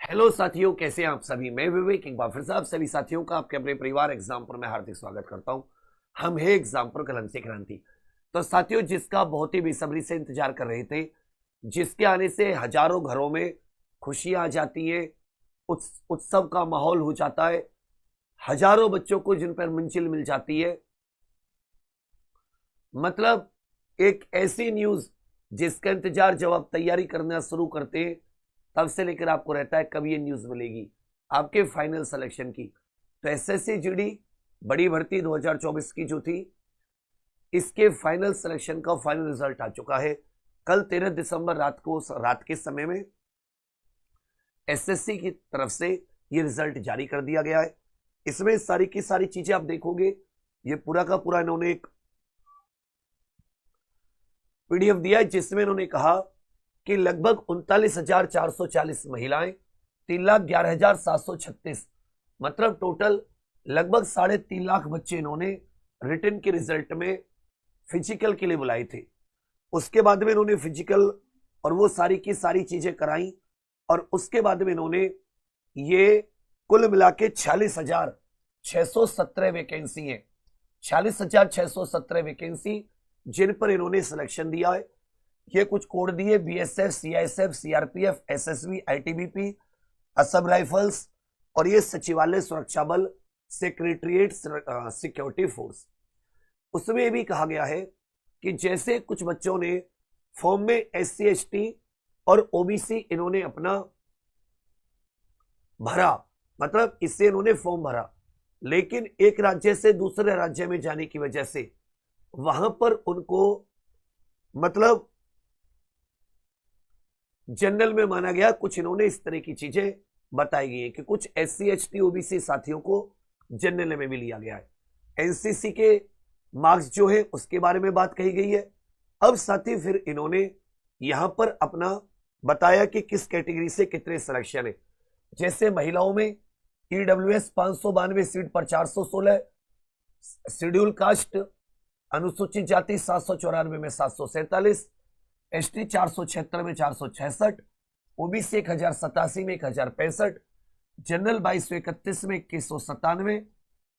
Hello साथियों, कैसे हैं आप सभी। मैं विवेक एक बार फिर से आप सभी साथियों का आपके अपने परिवार एग्जाम पर मैं हार्दिक स्वागत करता हूं। हम है एग्जाम पर कलम से क्रांति। तो साथियों, जिसका बहुत ही बेसब्री से इंतजार कर रहे थे, जिसके आने से हजारों घरों में खुशियां आ जाती है, उत्सव का माहौल हो जाता है, हजारों बच्चों को जिन पर मंजिल मिल जाती है, मतलब एक ऐसी न्यूज जिसका इंतजार जब आप तैयारी करना शुरू करते हैं तब से लेकर आपको रहता है कब ये न्यूज मिलेगी आपके फाइनल सिलेक्शन की। तो एसएससी जीडी बड़ी भर्ती 2024 की जो थी, इसके फाइनल सिलेक्शन का फाइनल रिजल्ट आ चुका है। कल 13 दिसंबर रात के समय में एसएससी की तरफ से ये रिजल्ट जारी कर दिया गया है। इसमें सारी की सारी चीजें आप देखोगे, ये पूरा का पूरा इन्होंने एक पीडीएफ दिया है जिसमें इन्होंने कहा कि लगभग 39,440 महिलाएं, 3,11,736, मतलब टोटल लगभग 3.5 लाख बच्चे इन्होंने रिटन के रिजल्ट में फिजिकल के लिए बुलाए थे। उसके बाद में इन्होंने फिजिकल और वो सारी की सारी चीजें कराई और उसके बाद में इन्होंने ये कुल मिला के 46,617 वैकेंसी है, 46,617 वैकेंसी जिन पर इन्होंने सिलेक्शन दिया है। ये कुछ कोड दिए BSF, CISF, CRPF, SSB, ITBP, Assam rifles और ये सचिवालय सुरक्षा बल, सेक्रेटरिएट सिक्योरिटी फोर्स। उसमें ये भी कहा गया है कि जैसे कुछ बच्चों ने फॉर्म में एससी एसटी और ओबीसी इन्होंने अपना भरा, मतलब इससे इन्होंने फॉर्म भरा, लेकिन एक राज्य से दूसरे राज्य में जाने की वजह से वहां पर उनको मतलब जनरल में माना गया। कुछ इन्होंने इस तरह की चीजें बताई गई है कि कुछ एससी एसटी ओबीसी साथियों को जनरल में भी लिया गया है। एनसीसी के मार्क्स जो है उसके बारे में बात कही गई है। अब साथी फिर इन्होंने यहां पर अपना बताया कि किस कैटेगरी से कितने सिलेक्शन है। जैसे महिलाओं में ईडब्ल्यूएस 592 सीट पर 416, शेड्यूल कास्ट अनुसूचित जाति 794 में 747, एसटी 476 में 466, ओबीसी 1087 में 1065, जनरल 2231 में 2197,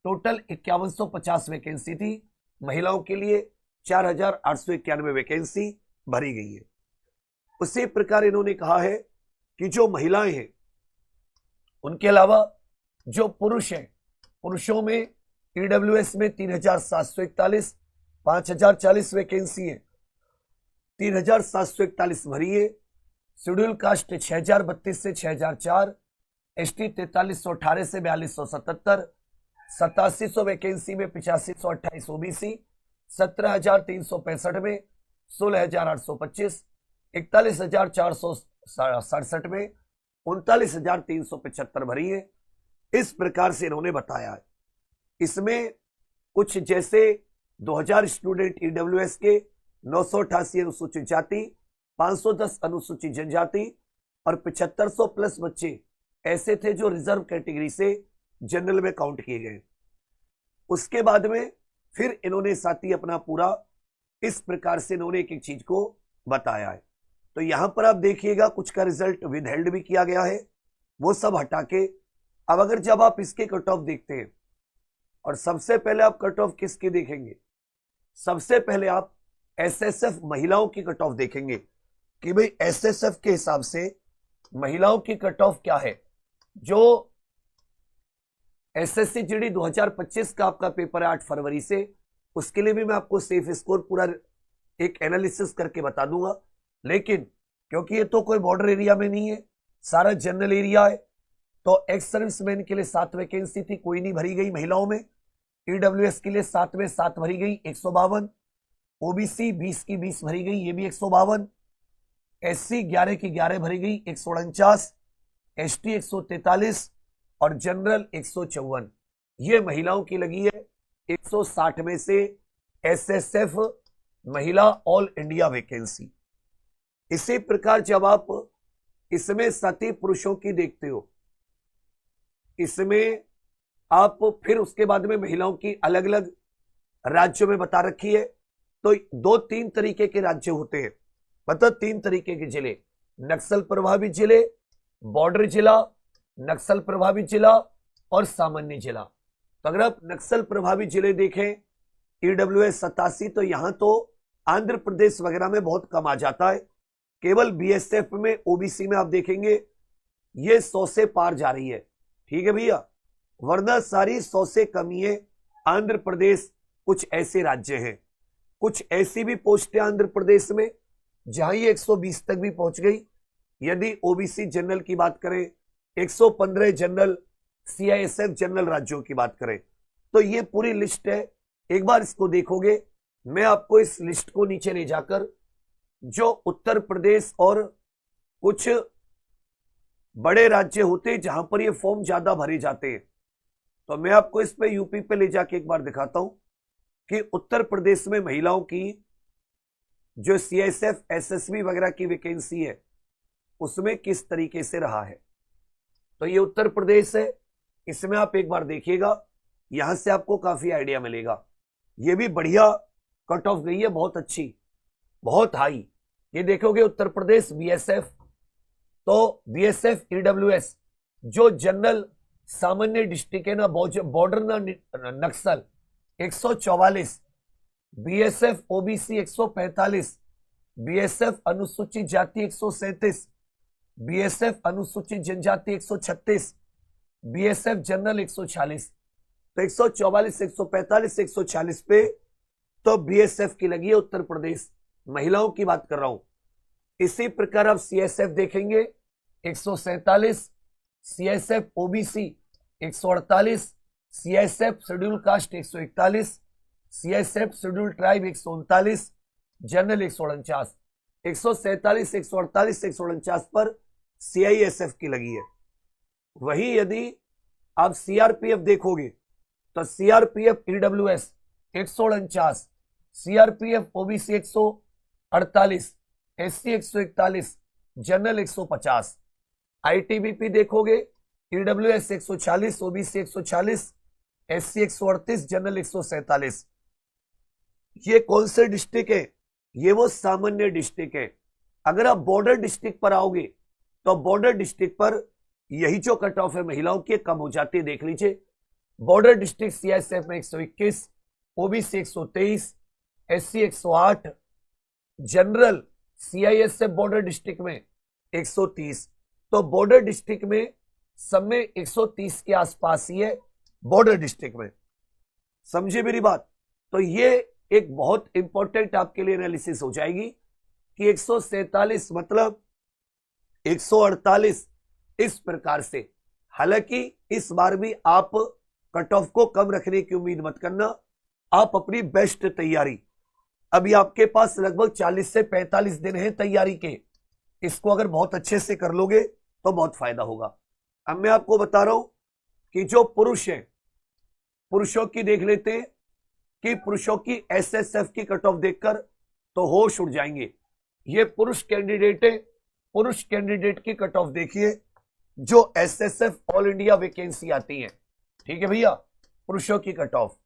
टोटल 5150 वैकेंसी थी। महिलाओं के लिए 4891 वैकेंसी भरी गई है। उसी प्रकार इन्होंने कहा है कि जो महिलाएं हैं उनके अलावा जो पुरुष हैं, पुरुषों में ईडब्ल्यूएस में 3741, 5040 वैकेंसी है, 3741 भरी है। शेड्यूल कास्ट 6032 से 6004, एसटी 4318 से 4277, 8700 वैकेंसी में 8528 ओबीसी, 17,365 में 16,825, 41,467 में 39,375 भरी है। इस प्रकार से इन्होंने बताया है। इसमें कुछ जैसे 2000 स्टूडेंट ईडब्ल्यूएस के, 988 अनुसूचित जाति, 510 अनुसूचित जनजाति और 7500 प्लस बच्चे ऐसे थे जो रिजर्व कैटेगरी से जनरल में काउंट किए गए। उसके बाद में फिर इन्होंने साथी अपना पूरा इस प्रकार से इन्होंने एक एक चीज को बताया है। तो यहां पर आप देखिएगा कुछ का रिजल्ट विदहेल्ड भी किया गया है, वो सब हटा के अब अगर जब आप इसके कट ऑफ देखते हैं, और सबसे पहले आप कट ऑफ किसकी देखेंगे, सबसे पहले आप एसएसएफ महिलाओं की कट ऑफ देखेंगे कि भाई एसएसएफ के हिसाब से महिलाओं की कट ऑफ क्या है। जो एसएससी जीडी 2025 का आपका पेपर है 8 फरवरी से, उसके लिए भी मैं आपको सेफ स्कोर पूरा एक एनालिसिस करके बता दूंगा। लेकिन क्योंकि ये तो कोई बॉर्डर एरिया में नहीं है, सारा जनरल एरिया है, तो एक्स सर्विसमैन के लिए 7 वैकेंसी थी, कोई नहीं भरी गई महिलाओं में। ईडब्ल्यूएस के लिए 7 में 7 भरी गई, 152। ओबीसी 20 की 20 भरी गई, ये भी 152। एससी 11 की 11 भरी गई, 149। एसटी 143 और जनरल 154। ये महिलाओं की लगी है 160 में से एसएसएफ महिला ऑल इंडिया वैकेंसी। इसी प्रकार जब आप इसमें साथी पुरुषों की देखते हो, इसमें आप फिर उसके बाद में महिलाओं की अलग अलग राज्यों में बता रखी है। तो 2-3 तरीके के राज्य होते हैं, मतलब 3 तरीके के जिले, नक्सल प्रभावित जिले, बॉर्डर जिला नक्सल प्रभावित जिला और सामान्य जिला। तो अगर आप नक्सल प्रभावित जिले देखें ईडब्ल्यूएस 87, तो यहां तो आंध्र प्रदेश वगैरह में बहुत कम आ जाता है। केवल बीएसएफ में ओबीसी में आप देखेंगे ये 100 से पार जा रही है। ठीक है भैया, वरना सारी 100 से कम ही है। आंध्र प्रदेश कुछ ऐसे राज्य हैं, कुछ ऐसी भी पोस्टें आंध्र प्रदेश में जहां ये 120 तक भी पहुंच गई। यदि ओबीसी जनरल की बात करें, 115 जनरल, सीआईएसएफ जनरल राज्यों की बात करें, तो ये पूरी लिस्ट है। एक बार इसको देखोगे, मैं आपको इस लिस्ट को नीचे ले जाकर जो उत्तर प्रदेश और कुछ बड़े राज्य होते हैं जहां पर ये फॉर्म ज्यादा भरे जाते हैं, तो मैं आपको इस पे यूपी पे ले जाके एक बार दिखाता हूं कि उत्तर प्रदेश में महिलाओं की जो सीएसएफ एसएसबी वगैरह की वैकेंसी है उसमें किस तरीके से रहा है। तो ये उत्तर प्रदेश है, इसमें आप एक बार देखिएगा, यहां से आपको काफी आइडिया मिलेगा। ये भी बढ़िया कट ऑफ गई है, बहुत अच्छी, बहुत हाई। ये देखोगे उत्तर प्रदेश बीएसएफ, तो बीएसएफ ईडब्ल्यूएस जो जनरल सामान्य डिस्ट्रिक्ट है ना, बॉर्डर ना नक्सल 144, बीएसएफ ओबीसी 145, बीएसएफ अनुसूचित जाति 137, बीएसएफ अनुसूचित जनजाति 136, बीएसएफ जनरल 146। तो 144, 145, 146 पे तो बीएसएफ की लगी है उत्तर प्रदेश, महिलाओं की बात कर रहा हूं। इसी प्रकार आप सीएसएफ देखेंगे 147, CSF OBC 148, CSF schedule caste 141, CSF schedule tribe 139, general 149। 147, 148, 149 पर सीआईएसएफ की लगी है। वही यदि आप सीआरपीएफ देखोगे तो CRPF EWS 149, CRPF OBC 148, SC 141, general 150। ITBP देखोगे ईडब्ल्यूएस 140, ओबीसी 140, एससी 138, जनरल 147। ये कौन से डिस्ट्रिक्ट है? ये वो सामान्य डिस्ट्रिक्ट है। अगर आप बॉर्डर डिस्ट्रिक्ट पर आओगे तो बॉर्डर डिस्ट्रिक्ट पर यही जो कट ऑफ है महिलाओं की कम हो जाती है, देख लीजिए। बॉर्डर डिस्ट्रिक्ट सीआईएसएफ में 121, OBC 123, SC 108, general CISF border district में 130। तो बॉर्डर डिस्ट्रिक्ट में सब में 130 के आसपास ही है बॉर्डर डिस्ट्रिक्ट में। समझे मेरी बात? तो ये एक बहुत इंपॉर्टेंट आपके लिए एनालिसिस हो जाएगी कि 147 मतलब 148 इस प्रकार से। हालांकि इस बार भी आप कट ऑफ को कम रखने की उम्मीद मत करना, आप अपनी बेस्ट तैयारी, अभी आपके पास लगभग 40 से 45 दिन है तैयारी के, इसको अगर बहुत अच्छे से कर लोगे तो बहुत फायदा होगा। अब मैं आपको बता रहा हूं कि जो पुरुष है, पुरुषों की देख लेते हैं कि पुरुषों की एसएसएफ की कट ऑफ देखकर तो होश उड़ जाएंगे। ये पुरुष कैंडिडेट है, पुरुष कैंडिडेट की कट ऑफ देखिए जो एसएसएफ ऑल इंडिया वैकेंसी आती है। ठीक है भैया, पुरुषों की कट ऑफ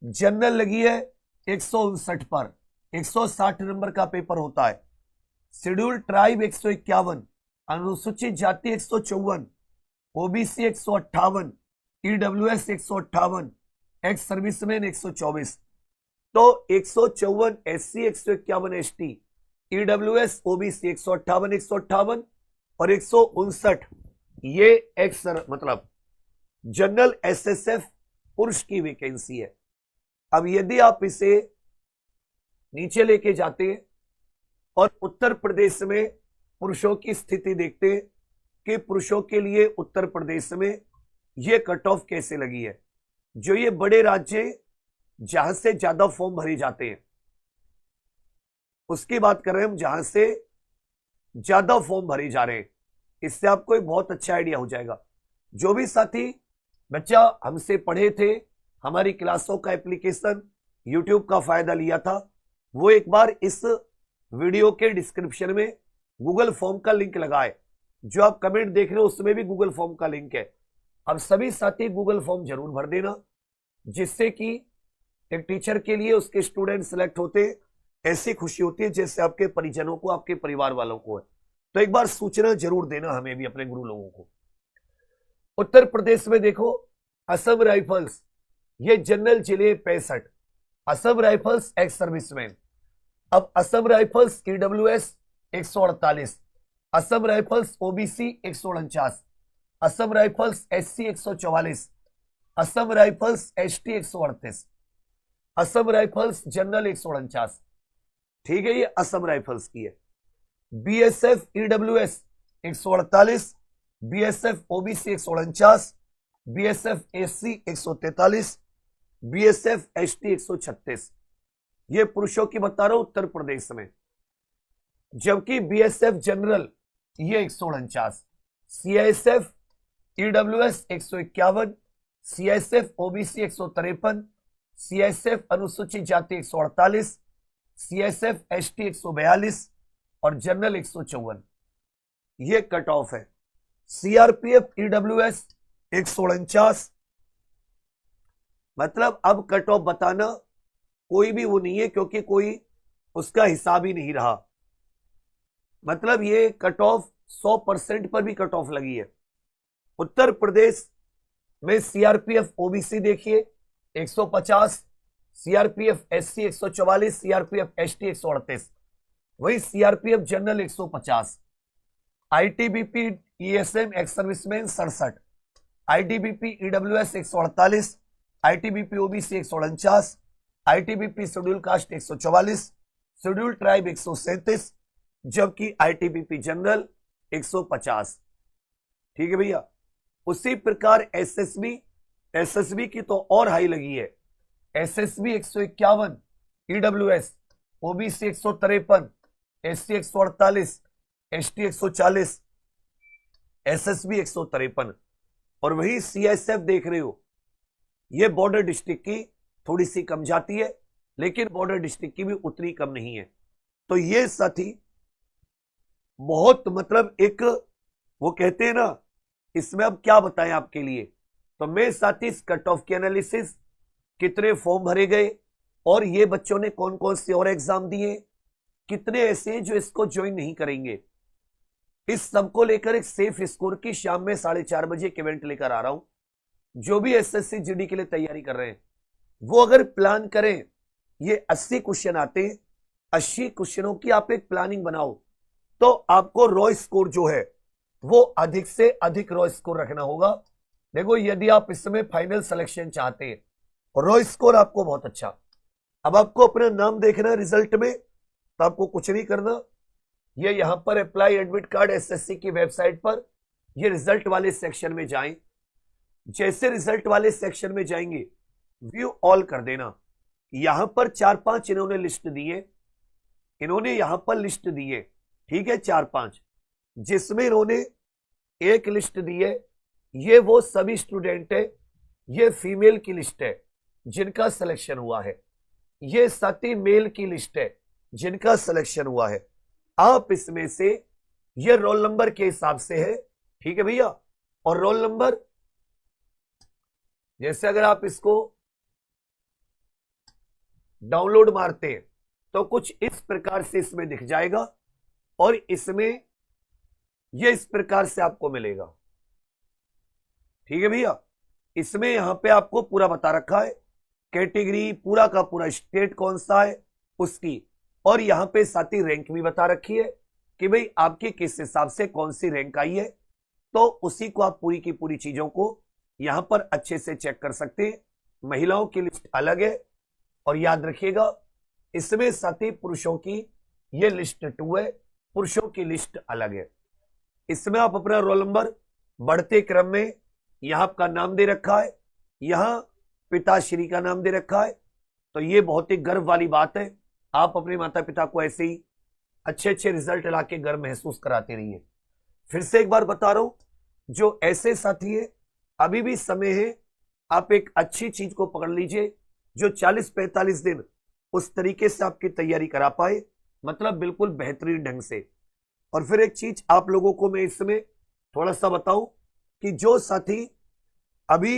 जनरल लगी है 159 पर, 160 नंबर का पेपर होता है। शेड्यूल ट्राइब 151, अनुसूचित जाति 154, ओबीसी 158, ईडब्ल्यूएस 158, एक्स सर्विसमैन 124। तो 154 एससी, 151 एसटी, ईडब्ल्यूएस ओबीसी 158, 158 और 159 ये एक्स मतलब जनरल एसएसएफ पुरुष की वैकेंसी है। अब यदि आप इसे नीचे लेके जाते हैं और उत्तर प्रदेश में पुरुषों की स्थिति देखते हैं कि पुरुषों के लिए उत्तर प्रदेश में ये कट ऑफ कैसे लगी है, जो ये बड़े राज्य जहां से ज्यादा फॉर्म भरे जाते हैं उसकी बात कर रहे हैं हम, जहां से ज्यादा फॉर्म भरे जा रहे हैं। इससे आपको एक बहुत अच्छा आइडिया हो जाएगा। जो भी साथी बच्चा हमसे पढ़े थे, हमारी क्लासों का एप्लीकेशन यूट्यूब का फायदा लिया था, वो एक बार इस वीडियो के डिस्क्रिप्शन में गूगल फॉर्म का लिंक लगाए। जो आप कमेंट देख रहे हो उसमें भी गूगल फॉर्म का लिंक है। अब सभी साथी गूगल फॉर्म जरूर भर देना, जिससे कि एक टीचर के लिए उसके स्टूडेंट सिलेक्ट होते, ऐसी खुशी होती है जैसे आपके परिजनों को, आपके परिवार वालों को है। तो एक बार सूचना जरूर देना हमें भी, अपने गुरु लोगों को। उत्तर प्रदेश में देखो असम राइफल्स, ये जनरल जिले 65, असम राइफल्स एक्स सर्विसमैन। अब Assam Rifles EWS 148, Assam Rifles OBC 149, Assam Rifles SC 144, Assam Rifles ST 138, Assam Rifles general 149। ठीक है, ये असम राइफल्स की है। BSF EWS 148, BSF OBC 149, BSF SC 143, BSF ST 136। ये पुरुषों की बता रहा हूं उत्तर प्रदेश में। जबकि बीएसएफ जनरल ये 149, CISF EWS 151, CISF OBC 153, CISF अनुसूचित जाति 148, सीआईएसएफ एसटी 142 और जनरल 154। ये कट ऑफ है। सीआरपीएफ ईडब्ल्यूएस 149, मतलब अब कट ऑफ बताना कोई भी वो नहीं है, क्योंकि कोई उसका हिसाब ही नहीं रहा। मतलब ये कट ऑफ 100% पर भी कट ऑफ लगी है। उत्तर प्रदेश में सीआरपीएफ ओबीसी देखिए 150, सीआरपीएफ एससी 144, सीआरपीएफ एसटी 138, वही CRPF general 150, ITBP ESM ex serviceman 67, ITBP EWS 148, ITBP OBC 149, ITBP schedule caste 144, schedule tribe 137, जबकि आईटीबीपी जनरल 150। ठीक है भैया। उसी प्रकार एसएसबी की तो और हाई लगी है। SSB 151, EWS OBC 153, SC 148, ST 140, SSB 153। और वही सीएसएफ देख रहे हो, ये बॉर्डर डिस्ट्रिक्ट की थोड़ी सी कम जाती है, लेकिन बॉर्डर डिस्ट्रिक्ट की भी उतनी कम नहीं है। तो ये साथी बहुत मतलब एक वो कहते हैं ना, इसमें अब क्या बताएं आपके लिए। तो मैं साथी इस कट ऑफ की एनालिसिस, कितने फॉर्म भरे गए और ये बच्चों ने कौन कौन से और एग्जाम दिए, कितने ऐसे हैं जो इसको ज्वाइन नहीं करेंगे, इस सबको लेकर एक सेफ स्कोर की शाम में 4:30 बजे एक इवेंट लेकर आ रहा हूं। जो भी एसएससी जीडी के लिए तैयारी कर रहे हैं वो अगर प्लान करें, ये 80 क्वेश्चन आते हैं, 80 क्वेश्चनों की आप एक प्लानिंग बनाओ, तो आपको रॉ स्कोर जो है वो अधिक से अधिक रॉ स्कोर रखना होगा। देखो, यदि आप इस समय फाइनल सिलेक्शन चाहते हैं, रॉ स्कोर आपको बहुत अच्छा। अब आपको अपना नाम देखना है रिजल्ट में, तो आपको कुछ नहीं करना, ये यहां पर अप्लाई एडमिट कार्ड एसएससी की वेबसाइट पर ये रिजल्ट वाले सेक्शन में जाएं। जैसे रिजल्ट वाले सेक्शन में जाएंगे, व्यू ऑल कर देना। यहां पर 4-5 इन्होंने लिस्ट दिए, इन्होंने यहां पर लिस्ट दी है, ठीक है, 4-5, जिसमें इन्होंने एक लिस्ट दी है, ये वो सभी स्टूडेंट है, ये फीमेल की लिस्ट है जिनका सिलेक्शन हुआ है, ये सती मेल की लिस्ट है जिनका सिलेक्शन हुआ है। आप इसमें से ये रोल नंबर के हिसाब से है, ठीक है भैया। और रोल नंबर जैसे अगर आप इसको डाउनलोड मारते हैं तो कुछ इस प्रकार से इसमें दिख जाएगा, और इसमें ये इस प्रकार से आपको मिलेगा, ठीक है भैया। इसमें यहां पे आपको पूरा बता रखा है, कैटेगरी पूरा का पूरा, स्टेट कौन सा है उसकी, और यहां पे साथ ही रैंक भी बता रखी है कि भाई आपकी किस हिसाब से कौन सी रैंक आई है। तो उसी को आप पूरी की पूरी चीजों को यहां पर अच्छे से चेक कर सकते हैं। महिलाओं की लिस्ट अलग है, और याद रखिएगा इसमें साथ ही पुरुषों की ये लिस्ट 2 है, पुरुषों की लिस्ट अलग है। इसमें आप अपना रोल नंबर बढ़ते क्रम में, यहां आपका नाम दे रखा है, यहां पिताश्री का नाम दे रखा है, तो ये बहुत ही गर्व वाली बात है। आप अपने माता पिता को ऐसे ही अच्छे अच्छे रिजल्ट लाके गर्व महसूस कराते रहिए। फिर से एक बार बता रहा हूं, जो ऐसे साथी है अभी भी समय है, आप एक अच्छी चीज को पकड़ लीजिए जो 40-45 दिन उस तरीके से आपकी तैयारी करा पाए, मतलब बिल्कुल बेहतरीन ढंग से। और फिर एक चीज आप लोगों को मैं इसमें थोड़ा सा बताऊं कि जो साथी अभी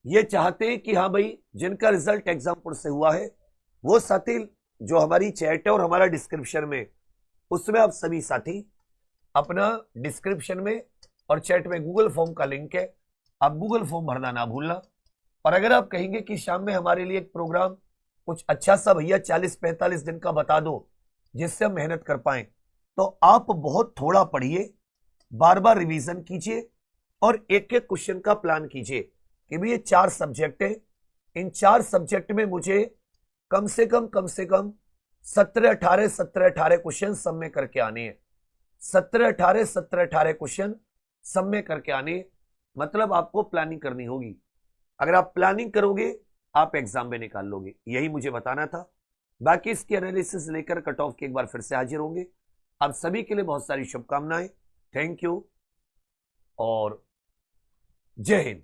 ये चाहते हैं कि हाँ भाई जिनका रिजल्ट एग्जामपुर से हुआ है, वो साथी जो हमारी चैट है और हमारा डिस्क्रिप्शन में, उसमें आप सभी साथी अपना डिस्क्रिप्शन में और चैट में गूगल फॉर्म का लिंक है, आप गूगल फॉर्म भरना ना भूलना। और अगर आप कहेंगे कि शाम में हमारे लिए एक प्रोग्राम कुछ अच्छा सा भैया 40-45 दिन का बता दो जिससे हम मेहनत कर पाए, तो आप बहुत थोड़ा पढ़िए, बार बार रिवीजन कीजिए और एक एक क्वेश्चन का प्लान कीजिए कि भाई ये 4 सब्जेक्ट है, इन 4 सब्जेक्ट में मुझे कम से कम 17-18 क्वेश्चन सब में करके आने हैं। 17-18 क्वेश्चन सब में करके आने, मतलब आपको प्लानिंग करनी होगी। अगर आप प्लानिंग करोगे आप एग्जाम में निकाल लोगे, यही मुझे बताना था। बाकी इसकी एनालिसिस लेकर कट ऑफ के एक बार फिर से हाजिर होंगे। आप सभी के लिए बहुत सारी शुभकामनाएं। थैंक यू और जय हिंद।